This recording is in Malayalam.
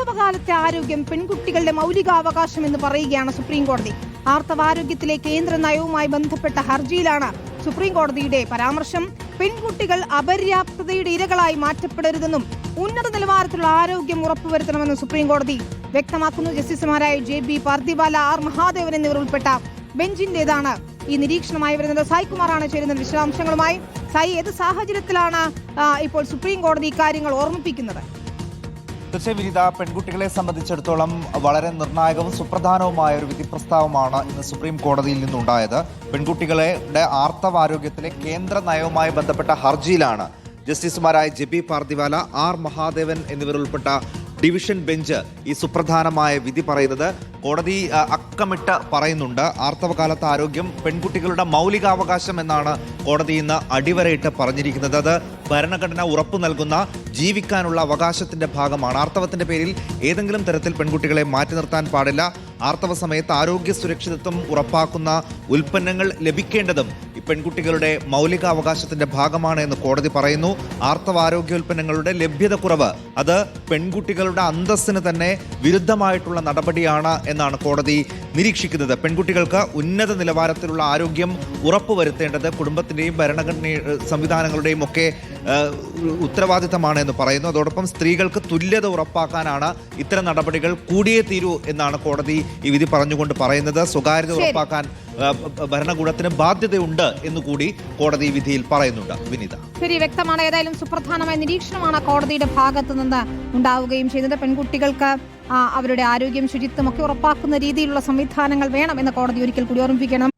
ആർത്തവകാലത്തെ ആരോഗ്യം പെൺകുട്ടികളുടെ മൗലികാവകാശം എന്ന് പറയുകയാണ് സുപ്രീം കോടതി. ആർത്തവാരോഗ്യത്തിലെ കേന്ദ്ര നയവുമായി ബന്ധപ്പെട്ട ഹർജിയിലാണ് സുപ്രീം കോടതിയുടെ പരാമർശം. പെൺകുട്ടികൾ അപര്യാപ്തതയുടെ ഇരകളായി മാറ്റപ്പെടരുതെന്നും ഉന്നത നിലവാരത്തിലുള്ള ആരോഗ്യം ഉറപ്പുവരുത്തണമെന്നും സുപ്രീം കോടതി വ്യക്തമാക്കുന്നു. ജസ്റ്റിസുമാരായ JB പാർദിവാല, R മഹാദേവൻ എന്നിവർ ഉൾപ്പെട്ട ബെഞ്ചിന്റേതാണ് ഈ നിരീക്ഷണമായി വരുന്നത്. സായികുമാറാണ് ചേരുന്നത് വിശദാംശങ്ങളുമായി. സായി, ഏത് സാഹചര്യത്തിലാണ് ഇപ്പോൾ സുപ്രീം കോടതി ഇക്കാര്യങ്ങൾ ഓർമ്മിപ്പിക്കുന്നത്? തീർച്ചയായും വിനിത, പെൺകുട്ടികളെ സംബന്ധിച്ചിടത്തോളം വളരെ നിർണായകവും സുപ്രധാനവുമായ ഒരു വിധി പ്രസ്താവമാണ് ഇന്ന് സുപ്രീം കോടതിയിൽ നിന്നുണ്ടായത്. പെൺകുട്ടികളുടെ ആർത്തവാരോഗ്യത്തിലെ കേന്ദ്ര നയവുമായി ബന്ധപ്പെട്ട ഹർജിയിലാണ് ജസ്റ്റിസുമാരായ JB പാർദിവാല, R മഹാദേവൻ എന്നിവരുൾപ്പെട്ട ഡിവിഷൻ ബെഞ്ച് ഈ സുപ്രധാനമായ വിധി പറയുന്നത്. കോടതി അക്കമിട്ട് പറയുന്നുണ്ട്, ആർത്തവകാലത്ത് ആരോഗ്യം പെൺകുട്ടികളുടെ മൗലികാവകാശം എന്നാണ് കോടതി ഇന്ന് അടിവരയിട്ട് പറഞ്ഞിരിക്കുന്നത്. അത് ഭരണഘടന ഉറപ്പു നൽകുന്ന ജീവിക്കാനുള്ള അവകാശത്തിന്റെ ഭാഗമാണ്. ആർത്തവത്തിന്റെ പേരിൽ ഏതെങ്കിലും തരത്തിൽ പെൺകുട്ടികളെ മാറ്റി നിർത്താൻ പാടില്ല. ആർത്തവ സമയത്ത് ആരോഗ്യ സുരക്ഷിതത്വം ഉറപ്പാക്കുന്ന ഉൽപ്പന്നങ്ങൾ ലഭിക്കേണ്ടതും ഈ പെൺകുട്ടികളുടെ മൗലികാവകാശത്തിന്റെ ഭാഗമാണ് എന്ന് കോടതി പറയുന്നു. ആർത്തവാരോഗ്യോൽപ്പന്നങ്ങളുടെ ലഭ്യത കുറവ് അത് പെൺകുട്ടികളുടെ അന്തസ്സിന് തന്നെ വിരുദ്ധമായിട്ടുള്ള നടപടിയാണ് എന്നാണ് കോടതി നിരീക്ഷിക്കുന്നത്. പെൺകുട്ടികൾക്ക് ഉന്നത നിലവാരത്തിലുള്ള ആരോഗ്യം ഉറപ്പുവരുത്തേണ്ടത് കുടുംബത്തിന്റെയും ഭരണഘടന സംവിധാനങ്ങളുടെയും ഒക്കെ ഉത്തരവാദിത്തമാണ് എന്ന് പറയുന്നു. അതോടൊപ്പം സ്ത്രീകൾക്ക് തുല്യത ഉറപ്പാക്കാനാണ് ഇത്തരം നടപടികൾ കൂടിയേ തീരൂ എന്നാണ് കോടതി ഈ വിധി പറഞ്ഞുകൊണ്ട് പറയുന്നത്. സ്വകാര്യത ഉറപ്പാക്കാൻ ഭരണകൂടത്തിന് ബാധ്യതയുണ്ട് എന്നുകൂടി കോടതി വിധിയിൽ പറയുന്നുണ്ട്. വിനീത, ശരി, വ്യക്തമാണ്. ഏതായാലും സുപ്രധാനമായ നിരീക്ഷണമാണ് കോടതിയുടെ ഭാഗത്തു നിന്ന് ഉണ്ടാവുകയും ചെയ്യുന്നത്. പെൺകുട്ടികൾക്ക് അവരുടെ ആരോഗ്യം, ശുചിത്വം ഒക്കെ ഉറപ്പാക്കുന്ന രീതിയിലുള്ള സംവിധാനങ്ങൾ വേണം എന്ന് കോടതി ഒരിക്കൽ കൂടി ഓർമ്മിപ്പിക്കണം.